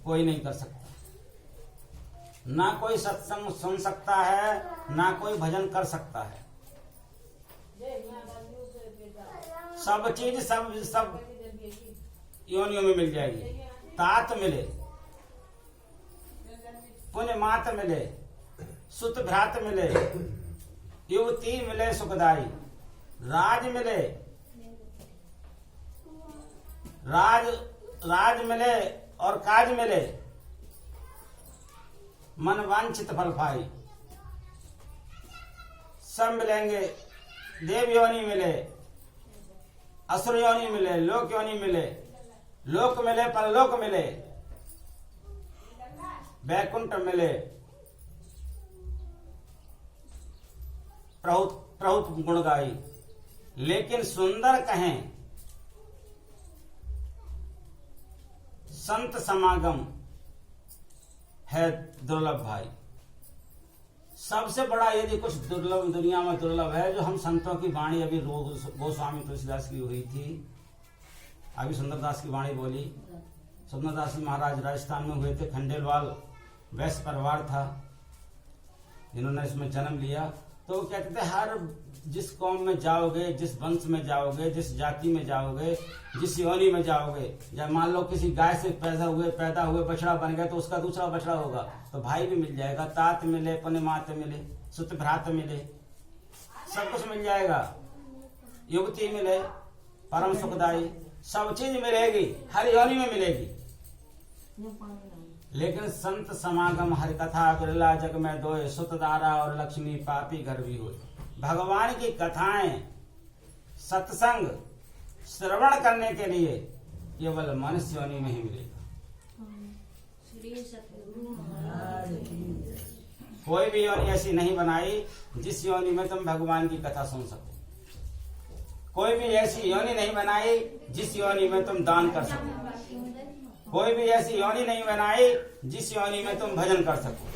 कोई नहीं कर सकता। ना कोई सत्संग सुन सकता है, ना कोई भजन कर सकता है। सब चीज सब योनियों में मिल जाएगी। तात मिले, पुण्य मात मिले, सुत भ्रात मिले, युवती मिले सुखदाई, राज मिले, राज मिले और काज मिले, मन वांछित फल पाई। सब मिलेंगे। देव योनि मिले, असुर योनि मिले, लोक योनि मिले, लोक मिले, परलोक मिले, वैकुंठ मिले, प्रभु गुण गाई। लेकिन सुंदर कहें संत समागम है दुर्लभ भाई। सबसे बड़ा यदि कुछ दुर्लभ दुनिया में दुर्लभ है, जो हम संतों की वाणी अभी गोस्वामी तुलसीदास की हुई थी, अभी सुंदरदास की वाणी बोली। सुंदरदास जी महाराज राजस्थान में हुए थे, खंडेलवाल वैश्य परिवार था जिन्होंने इसमें जन्म लिया। तो वो कहते थे हर जिस कौम में जाओगे, जिस वंश में जाओगे, जिस जाति में जाओगे, जिस योनि में जाओगे, जब मान लो किसी गाय से पैदा हुए बछड़ा बन गया तो उसका दूसरा बछड़ा होगा, तो भाई भी मिल जाएगा। तात मिले, पुण्य मात मिले, सुत भ्रात मिले, सब कुछ मिल जाएगा। युवती मिले, परम सुखदाई, सब चीज मिलेगी, हर योनि में मिलेगी। लेकिन संत समागम हरि कथा बिरला जग में दोए, सुत दारा और लक्ष्मी पापी घर भी हुए। भगवान की कथाएं सत्संग श्रवण करने के लिए केवल मनुष्य योनि में ही मिलेगा। कोई भी योनि ऐसी नहीं बनाई जिस योनि में तुम भगवान की कथा सुन सको। कोई भी ऐसी योनि नहीं बनाई जिस योनि में तुम दान कर सको। कोई भी ऐसी योनि नहीं बनाई जिस योनि में तुम भजन कर सको।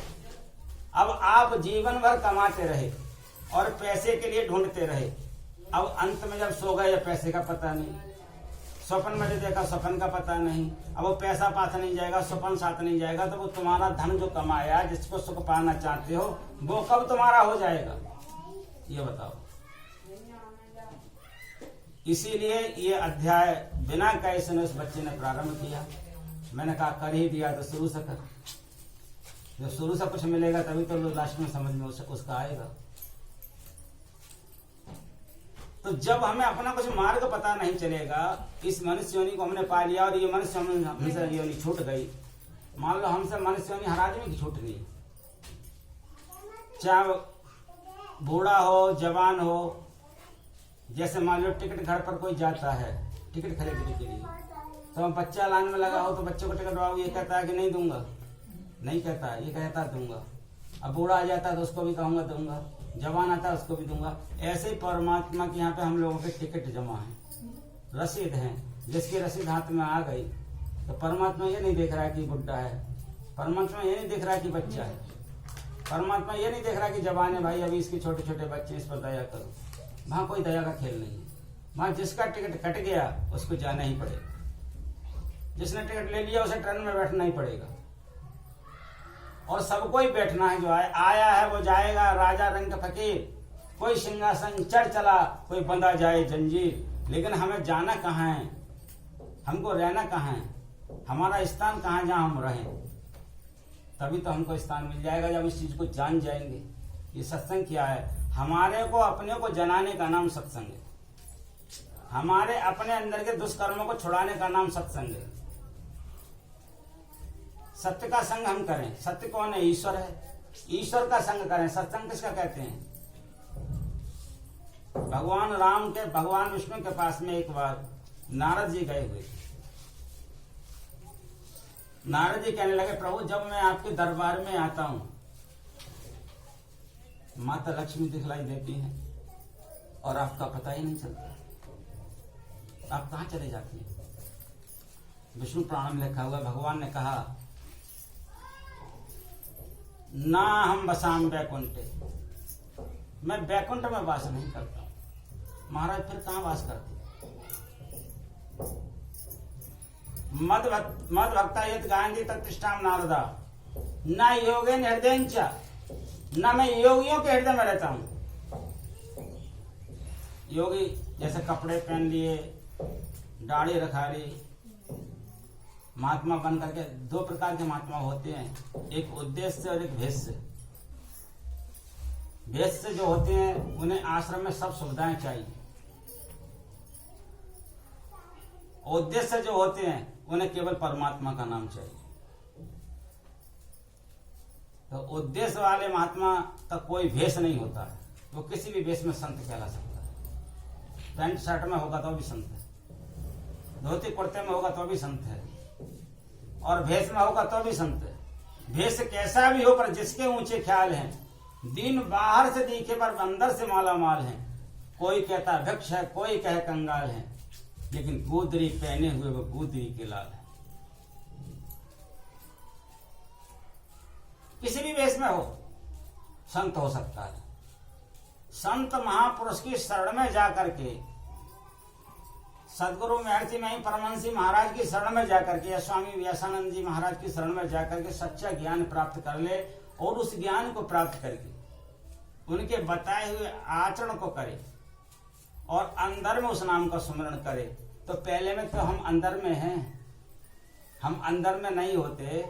अब आप जीवन भर कमाते रहे और पैसे के लिए ढूंढते रहे। अब अंत में जब सो गए, पैसे का पता नहीं, स्वप्न में देखा स्वप्न का पता नहीं, अब वो पैसा पास नहीं जाएगा, स्वप्न साथ नहीं जाएगा, तो वो तुम्हारा धन जो कमाया, जिसको सुख पाना चाहते हो, वो कब तुम्हारा हो जाएगा, ये बताओ। इसीलिए ये अध्याय बिना कैसे उस बच्चे ने प्रारंभ किया। मैंने कहा कर ही दिया तो शुरू से कर। जब शुरू से कुछ मिलेगा तभी तो लास्ट में समझ में उसका आएगा। तो जब हमें अपना कुछ मार्ग पता नहीं चलेगा, इस मनुष्य योनि को हमने पा लिया और ये मनुष्य हमसे योनि छूट गई। मान लो हमसे मनुष्य योनि हर आदमी की छूट गई, चाहे बूढ़ा हो जवान हो। जैसे मान लो टिकट घर पर कोई जाता है टिकट खरीदने के लिए, तो बच्चा लाइन में लगा हो तो बच्चों को टिकट दो, ये कहता है कि नहीं दूंगा, नहीं कहता है, ये कहता है दूंगा। अब बूढ़ा आ जाता है तो उसको भी कहूंगा दूंगा, जवान आता है उसको भी दूंगा। ऐसे ही परमात्मा के यहाँ पे हम लोगों के टिकट जमा है, रसीद है। जिसकी रसीद हाथ में आ गई तो परमात्मा ये नहीं देख रहा है कि बुढ़ा है, परमात्मा ये नहीं देख रहा है कि बच्चा है, परमात्मा ये नहीं देख रहा है कि जवान है भाई अभी इसके छोटे छोटे बच्चे, इस पर दया करो। वहां कोई दया का खेल नहीं है। वहां जिसका टिकट कट गया उसको जाना ही पड़ेगा। जिसने टिकट ले लिया उसे ट्रेन में बैठना ही पड़ेगा। और सबको ही बैठना है। जो आया है वो जाएगा, राजा रंग फकीर। कोई सिंहासन चढ़ चला, कोई बंधा जाए जंजीर। लेकिन हमें जाना कहाँ है, हमको रहना कहाँ है, हमारा स्थान कहाँ है जहाँ हम रहें। तभी तो हमको स्थान मिल जाएगा जब इस चीज को जान जाएंगे। ये सत्संग क्या है? हमारे को अपने को जनाने का नाम सत्संग है। हमारे अपने अंदर के दुष्कर्मों को छुड़ाने का नाम सत्संग है। सत्य का संग हम करें। सत्य कौन है? ईश्वर है। ईश्वर का संग करें। सत्संग किसका कहते हैं? भगवान राम के, भगवान विष्णु के पास में एक बार नारद जी गए हुए थे। नारद जी कहने लगे, प्रभु जब मैं आपके दरबार में आता हूं, माता लक्ष्मी दिखलाई देती है और आपका पता ही नहीं चलता, आप कहां चले जाती हैं? विष्णु पुराण में लिखा हुआ, भगवान ने कहा, ना हम बसाम बैकुंठे, मैं बैकुंठ में वास नहीं करता। महाराज फिर कहां वास करते? मद भक्ता यत गायन्ति तत्तिष्ठाम नारदा। न योगेन हृदय च, न मैं योगियों के हृदय में रहता हूं। योगी जैसे कपड़े पहन लिए, दाढ़ी रखा ली, महात्मा बन करके, दो प्रकार के महात्मा होते हैं, एक उद्देश्य से और एक भेष से। भेष से जो होते हैं उन्हें आश्रम में सब सुविधाएं चाहिए। उद्देश्य जो होते हैं उन्हें केवल परमात्मा का नाम चाहिए। तो उद्देश्य वाले महात्मा का कोई भेष नहीं होता है, वो किसी भी भेष में संत कहला सकता है। पैंट शर्ट में होगा तो भी संत है, धोती कुर्ते में होगा तो भी संत है, और भेष में होगा तो भी संत है। भेष कैसा भी हो, पर जिसके ऊंचे ख्याल हैं, दिन बाहर से दिखे पर अंदर से माला माल है। कोई कहता भिक्ष है, कोई कहे कंगाल है, लेकिन गुदरी पहने हुए वो गुदरी के लाल है। किसी भी वेश में हो संत हो सकता है। संत महापुरुष की शरण में जाकर के, सदगुरु महर्षि में परमहंस महाराज की शरण में जाकर के, या स्वामी व्यासानंद जी महाराज की शरण में जाकर के सच्चा ज्ञान प्राप्त कर ले, और उस ज्ञान को प्राप्त करके उनके बताए हुए आचरण को करे, और अंदर में उस नाम का स्मरण करे। तो पहले में तो हम अंदर में हैं, हम अंदर में नहीं होते।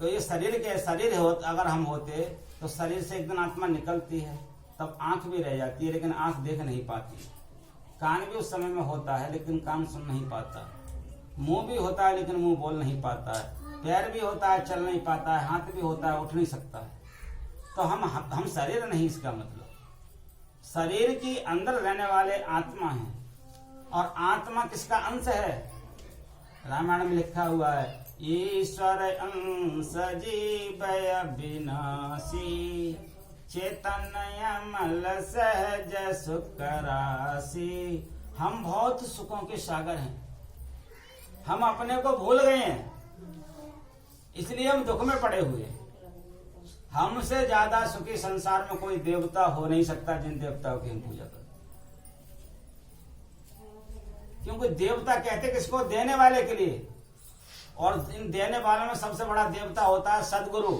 तो ये शरीर हो, अगर हम होते तो शरीर से एक दिन आत्मा निकलती है, तब आंख भी रह जाती है, लेकिन आंख देख नहीं पाती। कान भी उस समय में होता है, लेकिन कान सुन नहीं पाता। मुंह भी होता है, लेकिन मुंह बोल नहीं पाता है। पैर भी होता है, चल नहीं पाता है। हाथ भी होता है, उठ नहीं सकता है। तो हम शरीर नहीं, इसका मतलब शरीर की अंदर रहने वाले आत्मा हैं। और आत्मा किसका अंश है? रामायण में लिखा हुआ है, ईश्वर अंश जीवय विनाशी, चैतन्य मल सहज सुख राशि। हम बहुत सुखों के सागर हैं, हम अपने को भूल गए हैं, इसलिए हम दुख में पड़े हुए हैं। हमसे ज्यादा सुखी संसार में कोई देवता हो नहीं सकता, जिन देवताओं की हम पूजा करते। क्योंकि देवता कहते किसको? देने वाले के लिए। और इन देने वालों में सबसे बड़ा देवता होता है सदगुरु।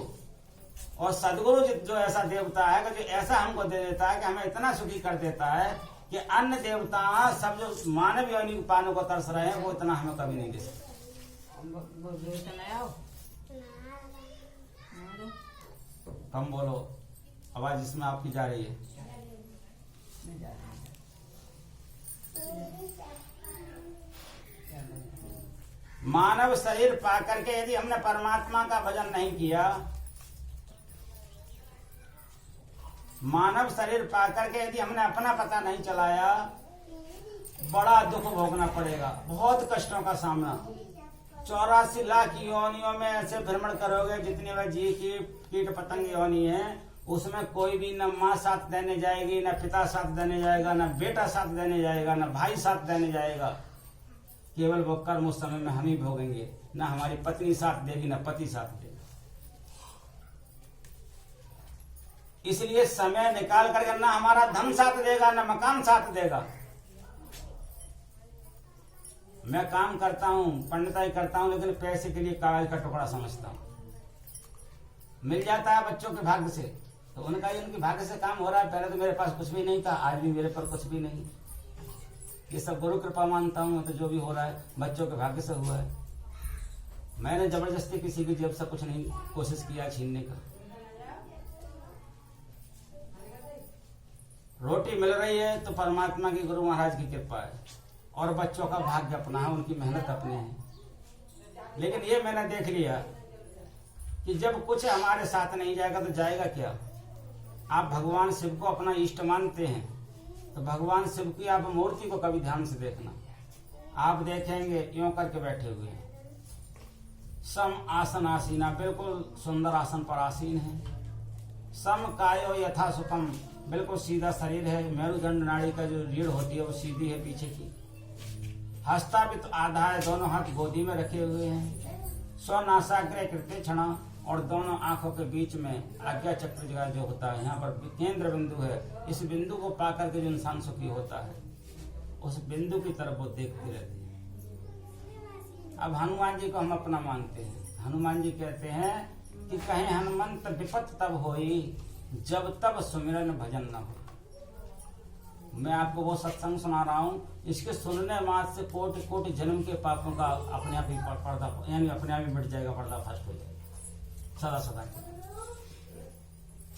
और सदगुरु जो ऐसा देवता है कि जो ऐसा हमको दे देता है कि हमें इतना सुखी कर देता है कि अन्य देवता सब जो मानव योनि पाने को तरस रहे हैं, वो इतना हमें कभी नहीं दे सकते। कम बोलो, आवाज इसमें आपकी जा रही है। मानव शरीर पाकर के यदि हमने परमात्मा का भजन नहीं किया, मानव शरीर पाकर के यदि हमने अपना पता नहीं चलाया, बड़ा दुख भोगना पड़ेगा, बहुत कष्टों का सामना। 84 लाख योनियों में ऐसे भ्रमण करोगे, जितने वह जी की कीट पतंग योनि है, उसमें कोई भी न माँ साथ देने जाएगी, न पिता साथ देने जाएगा, न बेटा साथ देने जाएगा, न भाई साथ देने जाएगा। केवल वो कर्म उस समय में हम ही भोगेंगे। न हमारी पत्नी साथ देगी, न पति साथ देगा। इसलिए समय निकाल करके न हमारा धन साथ देगा, न मकान साथ देगा। मैं काम करता हूं, पंडिताई करता हूं, लेकिन पैसे के लिए कागज का टुकड़ा समझता हूं। मिल जाता है बच्चों के भाग्य से, तो उनका ही उनके भाग्य से काम हो रहा है। पहले तो मेरे पास कुछ भी नहीं था, आज भी मेरे पर कुछ भी नहीं। ये सब गुरु कृपा मानता हूं। तो जो भी हो रहा है बच्चों के भाग्य से हुआ है। मैंने जबरदस्ती किसी की जेब से कुछ नहीं कोशिश किया छीनने का। रोटी मिल रही है तो परमात्मा की, गुरु महाराज की कृपा है, और बच्चों का भाग्य अपना है, उनकी मेहनत अपने है। लेकिन ये मैंने देख लिया कि जब कुछ हमारे साथ नहीं जाएगा तो जाएगा क्या? आप भगवान शिव को अपना इष्ट मानते हैं, तो भगवान शिव की आप मूर्ति को कभी ध्यान से देखना। आप देखेंगे यूं करके बैठे हुए हैं, सम आसन आसीना, बिल्कुल सुंदर आसन पर आसीन है। सम कायो यथा सुखम, बिल्कुल सीधा शरीर है। मेरुदंड नाड़ी का जो रीढ़ होती है वो सीधी है पीछे की। हस्तापित आधा है, दोनों हाथ गोदी में रखे हुए हैं। स्वनासाग्रह कृत्य क्षणा, और दोनों आंखों के बीच में आज्ञा चक्र जगह जो होता है, यहाँ पर केंद्र बिंदु है। इस बिंदु को पाकर के जो इंसान सुखी होता है, उस बिंदु की तरफ वो देखती रहती है। अब हनुमान जी को हम अपना मानते हैं। हनुमान जी कहते हैं कि कहीं हनुमंत विपत तब होई जब तब सुमिरन भजन न हो। मैं आपको वो सत्संग सुना रहा हूँ, इसके सुनने मात्र से कोटि कोटि जन्म के पापों का अपने आप ही पर्दा, यानी अपने आप ही मिट जाएगा, पर्दा फास्ट हो जाएगा सदा सदा।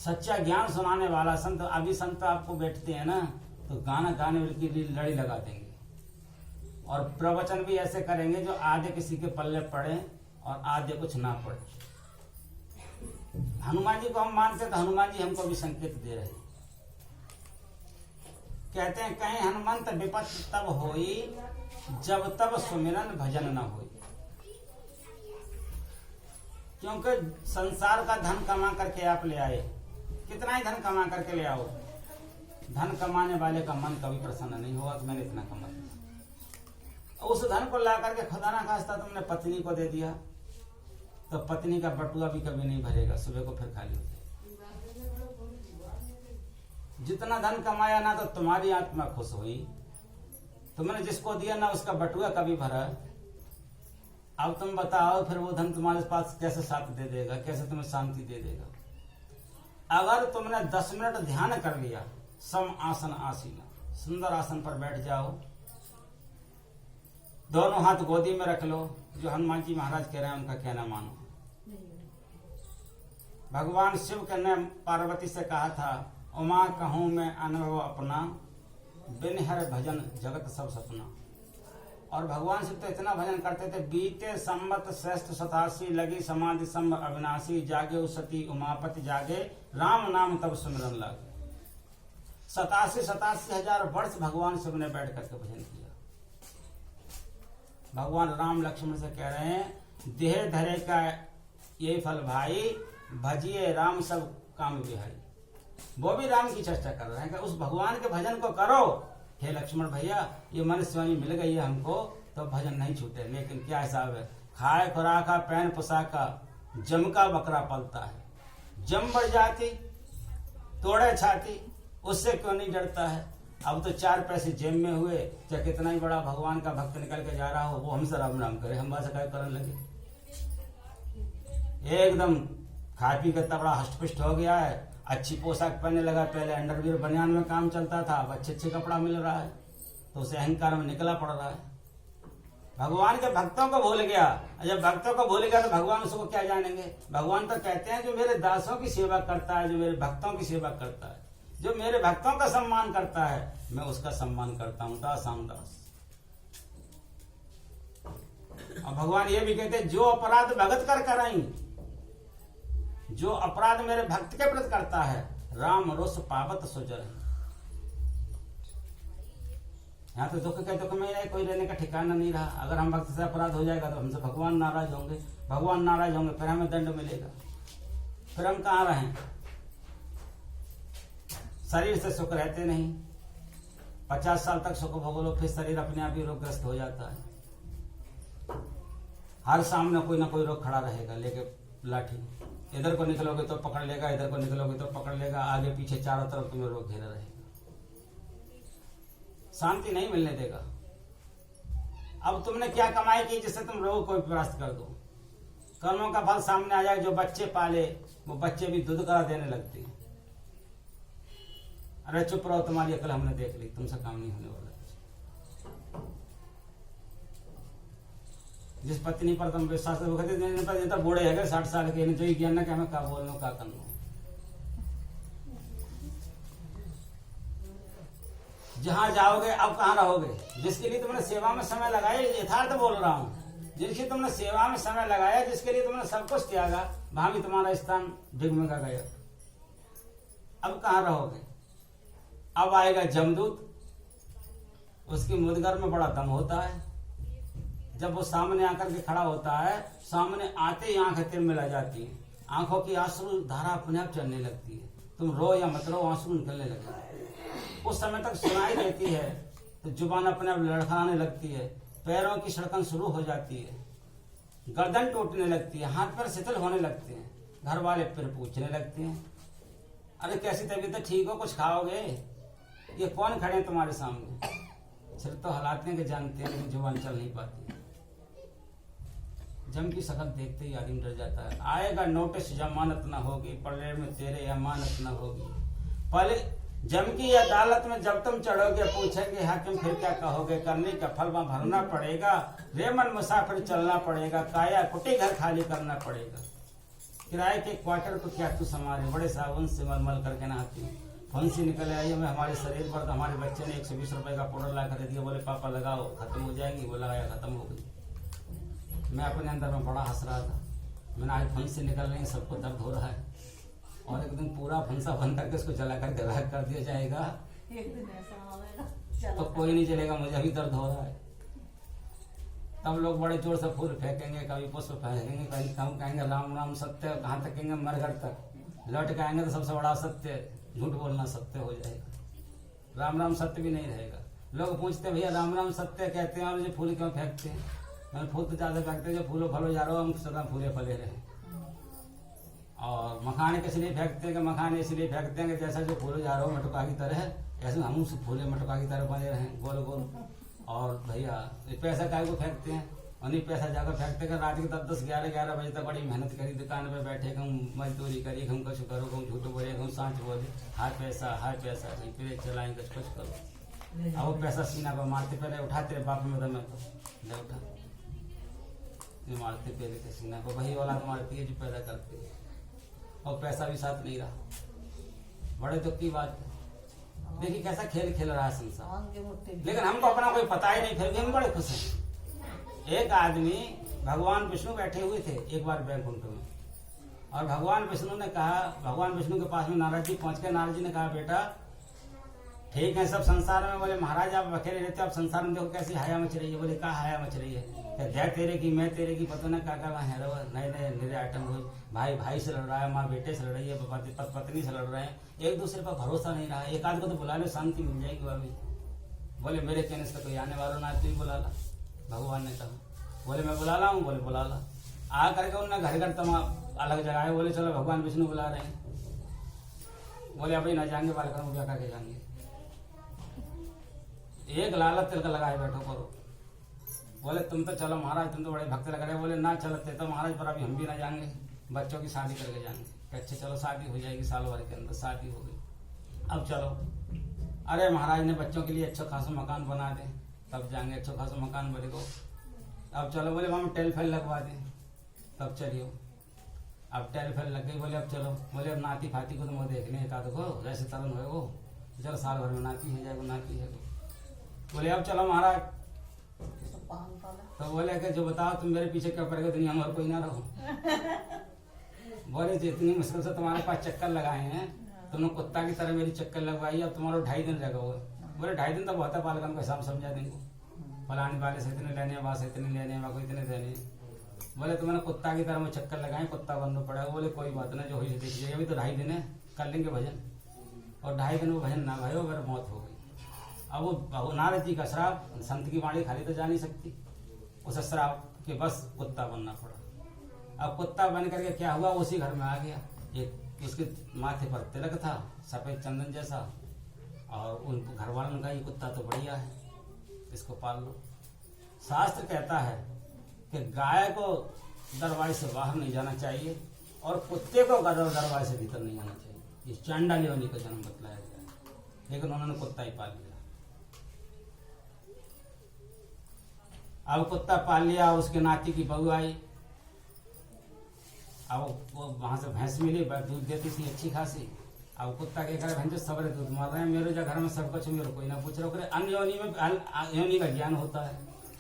सच्चा ज्ञान सुनाने वाला संत, अभी संत आपको बैठते हैं ना तो गाना गाने की लड़ी लगा देंगे और प्रवचन भी ऐसे करेंगे जो आधे किसी के पल्ले पड़े और आधे कुछ ना पड़े। हनुमान जी को हम मानते हैं तो हनुमान जी हमको भी संकेत दे रहे हैं। कहते हैं कहीं हनुमंत विपत तब होई जब तब सुमिरन भजन न होई। क्योंकि संसार का धन कमा करके आप ले आए, कितना ही धन कमा करके ले आओ, धन कमाने वाले का मन कभी प्रसन्न नहीं होगा कि मैंने इतना कमा लिया। उस धन को ला करके खुदा ना खास्ता तुमने पत्नी को दे दिया तो पत्नी का बटुआ भी कभी नहीं भरेगा, सुबह को फिर खाली हो जाएगा। जितना धन कमाया ना तो तुम्हारी आत्मा खुश हुई, तुमने जिसको दिया ना उसका बटुआ कभी भरा। अब तुम बताओ फिर वो धन तुम्हारे पास कैसे साथ दे देगा, कैसे तुम्हें शांति दे देगा। अगर तुमने 10 मिनट ध्यान कर लिया, सम आसन आसीना, सुंदर आसन पर बैठ जाओ, दोनों हाथ गोदी में रख लो, जो हनुमान जी महाराज कह रहे हैं उनका कहना मानो। भगवान शिव ने पार्वती से कहा था, उमा कहूं मैं अनुभव अपना, बिन हर भजन जगत सब सपना। और भगवान शिव तो इतना भजन करते थे, बीते संवत श्रेष्ठ 87 लगी समाधि संभ अविनाशी, जागे उसती उमापति जागे, राम नाम तब सुमिरन लागे। 87 हजार वर्ष भगवान शिव ने बैठ करके भजन किया। भगवान राम लक्ष्मण से कह रहे हैं, देह धरे का ये फल भाई, भजिए राम सब काम बिहारी। वो भी राम की चर्चा कर रहे हैं कि उस भगवान के भजन को करो। हे लक्ष्मण भैया, ये मनुष्यवाणी मिल गई है हमको तो भजन नहीं छूटे। लेकिन क्या हिसाब है, खाए खुराका पैन पुसाका, जम का बकरा पलता है। जम बढ़ जाती तोड़े छाती, उससे क्यों नहीं डरता है। अब तो 4 पैसे जेब में हुए, चाहे कितना ही बड़ा भगवान का भक्त निकल के जा रहा हो, वो हमसे राम राम करे, हम बात करने लगे। एकदम खा पी के तबड़ा हष्टपुष्ट हो गया है, अच्छी पोशाक पहनने लगा। पहले अंडरवियर बनियान में काम चलता था, अब अच्छे कपड़ा मिल रहा है तो उसे अहंकार में निकला पड़ रहा है। भगवान के भक्तों को भूल गया। जब भक्तों को भूल गया तो भगवान उसको क्या जानेंगे। भगवान तो कहते हैं, जो मेरे दासों की सेवा करता है, जो मेरे भक्तों की सेवा करता है, जो मेरे भक्तों का सम्मान करता है, मैं उसका सम्मान करता हूं, दास आम दास। और भगवान ये भी कहते हैं, जो अपराध भगत कर कराई, जो अपराध मेरे भक्त के प्रति करता है, राम रोष पावत सुजर। यहाँ तो दुख के दुख में कोई रहने का ठिकाना नहीं रहा। अगर हम भक्त से अपराध हो जाएगा तो हमसे भगवान नाराज होंगे, भगवान नाराज होंगे फिर हमें दंड मिलेगा, फिर हम कहाँ रहें। शरीर से सुख रहते नहीं, 50 साल तक सुख भोग लो, फिर शरीर अपने आप ही रोगग्रस्त हो जाता है। हर सामने कोई ना कोई रोग खड़ा रहेगा लेके लाठी, इधर को निकलोगे तो पकड़ लेगा, इधर को निकलोगे तो पकड़ लेगा, आगे पीछे चारों तरफ तुम्हें रोग घेरा रहेगा, शांति नहीं मिलने देगा। अब तुमने क्या कमाई की जिससे तुम रोग को परास्त कर दो। कर्मों का फल सामने आ जाए। जो बच्चे पाले वो बच्चे भी दूध करा देने लगते हैं। अरे चुप रहो, तुम्हारी अकल हमने देख ली, तुमसे काम नहीं होने वाला। जिस पत्नी पर तुम विश्वास कहते बूढ़े है 60 साल के, जो ही ज्ञान ना कि हमें क्या बोलना क्या करना। जहां जाओगे अब कहाँ रहोगे। जिसके लिए तुमने सेवा में समय लगाया, यथार्थ बोल रहा हूँ, जिसकी तुमने सेवा में समय लगाया, जिसके लिए तुमने सब कुछ त्यागा, वहां भी तुम्हारा स्थान डिगमगा गया। अब कहाँ रहोगे। अब आएगा जमदूत, उसकी मुदगर में बड़ा दम होता है। जब वो सामने आकर के खड़ा होता है, सामने आते ही आंखें तिलमिला जाती है, आंखों की आंसू धारा अपने आप चलने लगती है। तुम रो या मत रो, आंसू निकलने लगते हैं। उस समय तक सुनाई देती है तो जुबान अपने आप लड़खड़ाने लगती है, पैरों की सड़कन शुरू हो जाती है, गर्दन टूटने लगती है, हाथ पैर शिथिल होने लगते हैं, घर वाले फिर पूछने लगते हैं, अरे कैसी तबीयत है, ठीक हो, कुछ खाओगे। ये कौन खड़े हैं तुम्हारे सामने। सिर्फ तो हालात के जानते हैं लेकिन जुबान चल नहीं पाती। जम की शकल देखते ही आदमी डर जाता है। आएगा नोटिस जमानत न होगी, पलड़े में तेरे अमानत न होगी। पहले जम की अदालत में जब तुम चढ़ोगे पूछेंगे हाकिम फिर क्या कहोगे, करने का फल वहां भरना पड़ेगा, रेमन मुसाफिर चलना पड़ेगा, काया कुटी घर खाली करना पड़ेगा। किराए के क्वार्टर को क्या तू संभाले, बड़े साबुन से मलमल करके नहाती हूँ, फंसी निकल आई है मैं हमारे शरीर पर। तो हमारे बच्चे ने 120 रुपए का पाउडर ला कर दिया, बोले पापा लगाओ खत्म हो जाएगी, वो लगाया खत्म हो गई। मैं अपने अंदर में बड़ा हंस रहा था, मैंने आज फंसी निकल रही, सबको दर्द हो रहा है और एक दिन पूरा फंसा बंद करके उसको जला करके राख कर दिया जाएगा, एक दिन ऐसा होगा तो कोई नहीं चलेगा, मुझे अभी दर्द हो रहा है। तब लोग बड़े जोर से फूल फेंकेंगे, कभी पुष्प फेंकेंगे, कहीं कम कहेंगे राम राम सत्य, कहाँ तक कहेंगे मरघट तक, लौट के आएंगे तो सबसे बड़ा सत्य झूठ बोलना सत्य हो जाएगा, राम राम सत्य भी नहीं रहेगा। लोग पूछते भैया राम राम सत्य कहते हैं और ये फूल क्यों फेंकते हैं, मैंने फूल तो ज्यादा फेंकते हैं जो फूलो फलो जा रहा हो, हम सदा फूले फले रहे। और मखाने किस लिए फेंकते हैं कि मखाने इसलिए फेंकते हैं कि जैसा जो फूलो जा रहा हो मटका की तरह, ऐसे हम फूले मटका की तरह बने रहे गोल गोल। और भैया ये पैसा काय को फेंकते हैं, और नहीं पैसा जाकर फेंकते हैं रात के 10-10, 11-11 बजे तक बड़ी मेहनत करी, दुकान पे बैठे हम मजदूरी करी, हम कुछ करो, हम झूठ बोले, हम सांच बोले, हाय पैसा कहीं फिर चलाएं कुछ करो। अब वो पैसा सीना पर मारते, पहले उठाते बाप में दमे तो ले उठा, ये मारते पहले के सीना को, वही वाला मारती है जो पैदा करती है, और पैसा भी साथ नहीं रहा। बड़े दुख की बात है, देखिए कैसा खेल खेल रहा है संसार, लेकिन हमको अपना कोई पता ही नहीं, फिर भी हम बड़े खुश हैं। एक आदमी भगवान विष्णु बैठे हुए थे एक बार बैकुंठ में, और भगवान विष्णु ने कहा, भगवान विष्णु के पास में नारद जी पहुंच के नारद जी ने कहा बेटा ठीक है सब संसार में, बोले महाराज आप अकेले रहते आप संसार में, देखो कैसी हाया मच रही है। बोले कहा हाया मच रही है, क्या तेरे की मैं तेरे की, पता ना क्या क्या है, नए नए मेरे आइटम हुए, भाई भाई से लड़ रहा है, माँ बेटे से लड़ रही है, पत्नी से लड़ रहे हैं, एक दूसरे पर भरोसा नहीं रहा, एक आध को तो बुला लो शांति मिल जाएगी अभी। बोले मेरे कहने से कोई आने वाला ना, तू ही बुला ला, भगवान ने कहा। बोले मैं बुला ला हूँ, बोले बुला ला। आ करके उन्होंने घर घर तमा अलग जगह है, बोले चलो भगवान विष्णु बुला रहे हैं। बोले अभी ना जाएंगे, बाल करूँ क्या करके जाएंगे, एक लालच तिलक लगाए बैठो करो। बोले तुम तो चलो महाराज, तुम तो बड़े भक्त लग रहे। बोले ना चलते तो महाराज पर अभी हम भी ना जाएंगे, बच्चों की शादी करके जाएंगे। अच्छे चलो शादी हो जाएगी, साल भर के अंदर शादी हो गई, अब चलो। अरे महाराज ने बच्चों के लिए अच्छा खासा मकान बना दे तब जाएंगे, अच्छा खासा मकान बनेगा, अब चलो। बोले वहाँ टेल फेल लगवा दें तब चलियो, अब टेल फेल लग गई। बोले अब चलो, बोले अब नाती फाती को तो मैं देखने एक आध को जैसे तरन हो वो, चलो साल भर में नाती हो जाएगा, नाती है। बोले अब चलो महाराज, तो बोले कि जो बताओ तुम मेरे पीछे क्यों पड़ेगा, दुनिया में और कोई ना रहो। बोले जितनी मुश्किल से तुम्हारे पास चक्कर लगाए हैं, तुमने कुत्ता की तरह मेरी चक्कर लगवाई, अब तुम्हारा 2.5 दिन लगोगे। बोले 2.5 दिन तो बहुत है, पालकन को हिसाब समझा देंगे, फलाने वाले से इतने लेने, वहां से इतने लेने, वहां को इतने देने। बोले तुमने कुत्ता की तरह में चक्कर लगाए, कुत्ता बनना पड़ेगा। बोले कोई बात नहीं, जो हुई देख लीजिए, अभी तो 2.5 दिन है, कर लेंगे भजन। और 2.5 दिन वो भजन ना भाई, अगर मौत हो गई। अब वो नारद जी का श्राप, संत की वाणी खाली तो जा नहीं सकती, उस श्राप के बस कुत्ता बनना पड़ा। अब कुत्ता बन करके क्या हुआ, उसी घर में आ गया। एक उसके माथे पर तिलक था सफेद चंदन जैसा, और उन घर वालों ने कहा ये कुत्ता तो बढ़िया है, इसको पाल लो। शास्त्र कहता है कि गाय को दरवाजे से बाहर नहीं जाना चाहिए और कुत्ते को दरवाजे से भीतर नहीं आना चाहिए, ये चांडाली वाली का जन्म बतलाया गया है। लेकिन उन्होंने कुत्ता ही पाल लिया। अब कुत्ता पाल लिया, उसके नाती की बहू आई, अब वो वहां से भैंस मिली, दूध देती थी अच्छी खासी। अब कुत्ता के करे भैंस सबरे दूध मार रहे हैं, मेरे जो घर में सब कुछ मेरे कोई ना पूछ रहा, अन्य योनि का ज्ञान होता है।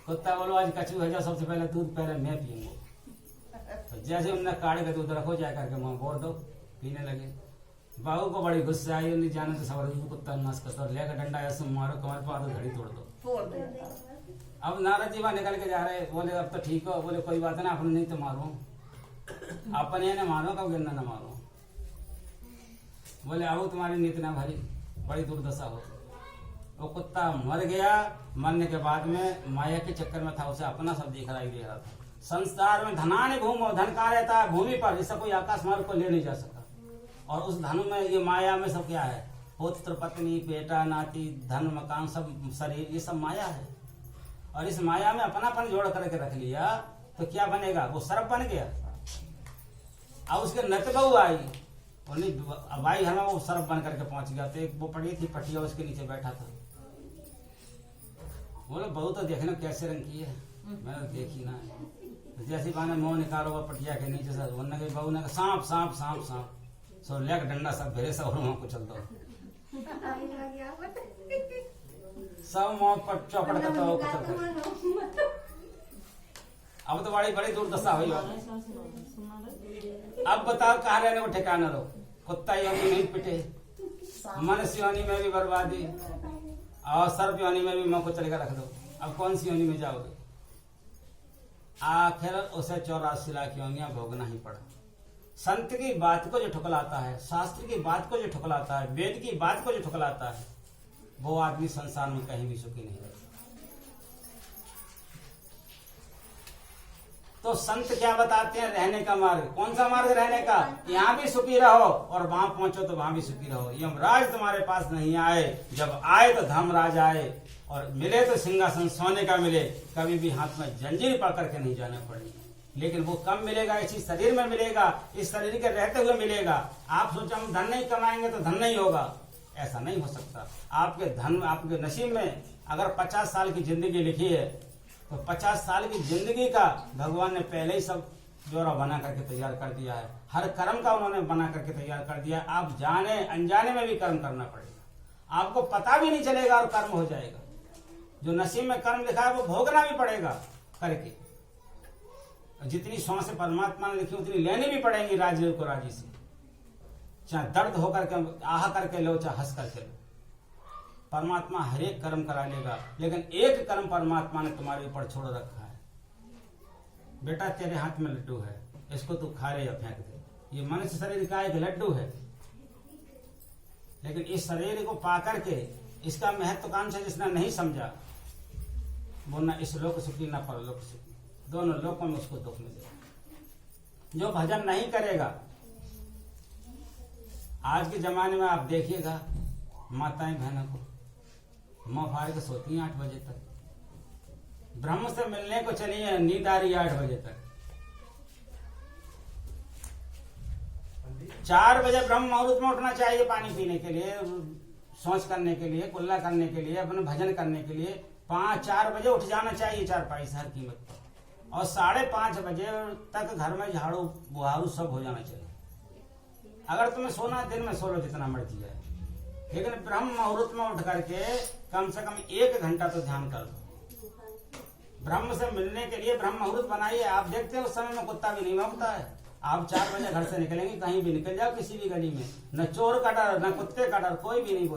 कुत्ता बोलो आज कछू है, सबसे पहले दूध पहले मैं पीऊंगा। तो जैसे उन्होंने काढ़े का दूध रखो जा करके वहां बोल दो, पीने लगे। बहू को बड़ी गुस्से आई, उन्हें जाने तो सबर दूध कुत्ता नाश करता, लेकर डंडा ऐसे मारो कमर पर, आधो घड़ी तोड़ दो। अब नारद जी वहां निकल के जा रहे, बोले अब तो ठीक हो। बोले कोई बात ना, अपने नहीं तो मारो, अपने न मारो कब गिरना न मारो। बोले अब तुम्हारी नीति ना भरी, बड़ी दुर्दशा हो। वो कुत्ता मर गया, मरने के बाद में माया के चक्कर में था, उसे अपना सब दिखाई दे रहा था। संसार में धनानि भूमि, धन का रहता है भूमि पर, इससे कोई आकाश मार्ग को ले नहीं जा सका। और उस धन में, ये माया में सब क्या है, पुत्र पत्नी बेटा नाती धन मकान सब शरीर, ये सब माया है। और इस माया में अपनापन जोड़ करके रख लिया तो क्या बनेगा, वो सर्प बन गया। अब उसके नत बहू आई, अब आई हमें वो सर्प बन करके पहुंच गया। तो एक वो पड़ी थी पटिया, उसके नीचे बैठा था। बोले बहू तो देखना कैसे रंग की है, मैंने देखी ना। जैसे मैंने मुंह निकालो वो पटिया के नीचे से, बोलने गई बहू ने कहा सांप सांप सांप सांप, सो लेक डंडा सब भेरे सब वहां को चल दो, सब मुंह पर चौपड़ करता हो। अब तो बड़ी दुर्दशा हुई। अब बताओ कहाँ रहने को ठिकाना लो। कुत्ता योनि नहीं पिटे, मनुष्य योनि में भी बर्बादी, और सर्प योनि में भी मुंह को चलेगा रख दो। अब कौन सी योनि में जाओगे? आखिर उसे 84 लाख योनियां भोगना ही पड़ा। संत की बात को जो ठुकलाता है, शास्त्र की बात को जो ठुकलाता है, वेद की बात को जो ठुकलाता है, वो आदमी संसार में कहीं भी सुखी नहीं रहता। तो संत क्या बताते हैं रहने का मार्ग? कौन सा मार्ग रहने का? यहाँ भी सुखी रहो और वहां पहुंचो तो वहां भी सुखी रहो। यमराज तुम्हारे पास नहीं आए, जब आए तो धर्मराज आए, और मिले तो सिंहासन सोने का मिले, कभी भी हाथ में जंजीर पकड़ के नहीं जाना पड़े। लेकिन वो कब मिलेगा? इसी शरीर में मिलेगा, इस शरीर के रहते हुए मिलेगा। आप सोचो हम धन नहीं कमाएंगे तो धन नहीं होगा, ऐसा नहीं हो सकता। आपके धन, आपके नसीब में अगर 50 साल की जिंदगी लिखी है, तो 50 साल की जिंदगी का भगवान ने पहले ही सब ब्यौरा बना करके तैयार कर दिया है। हर कर्म का उन्होंने बना करके तैयार कर दिया। आप जाने अनजाने में भी कर्म करना पड़ेगा, आपको पता भी नहीं चलेगा और कर्म हो जाएगा। जो नसीब में कर्म लिखा है वो भोगना भी पड़ेगा करके। जितनी सांस परमात्मा ने लिखी उतनी लेनी भी पड़ेगी राजी को राजी से, चाहे दर्द होकर के आह करके लो, चाहे हंस करके लो। परमात्मा हर एक कर्म करा लेगा, लेकिन एक कर्म परमात्मा ने तुम्हारे ऊपर छोड़ रखा है। बेटा तेरे हाथ में लड्डू है, इसको तू खा ले या फेंक दे। ये मनुष्य शरीर का एक लड्डू है, लेकिन इस शरीर को पा करके इसका महत्वाकांक्षा जिसने नहीं समझा, वो न इस लोक सुखी न परलोक सुखी, दोनों लोकों में उसको दुख मिलेगा। जो भजन नहीं करेगा, आज के जमाने में आप देखिएगा माताएं बहनों को मुंह फाड़ के सोती हैं 8 बजे तक। ब्रह्म से मिलने को चली है, नींद आ रही है 8 बजे तक। 4 बजे ब्रह्म मुहूर्त में उठना चाहिए पानी पीने के लिए, शौच करने के लिए, कुल्ला करने के लिए, अपने भजन करने के लिए। 5-4 बजे उठ जाना चाहिए चारपाई से हर कीमत पर, और 5:30 बजे तक घर में झाड़ू बुहारू सब हो जाना चाहिए। अगर तुम्हें सोना दिन में सो लो जितना मर्जी है, लेकिन ब्रह्म मुहूर्त में उठ करके कम से कम 1 घंटा तो ध्यान कर दो। ब्रह्म से मिलने के लिए ब्रह्म मुहूर्त बनाइए। आप देखते हैं उस समय में कुत्ता भी नहीं भौंकता है। आप 4 बजे घर से निकलेंगे, कहीं भी निकल जाओ किसी भी गली में, न चोर का डर न कुत्ते का डर, कोई भी नहीं बोले।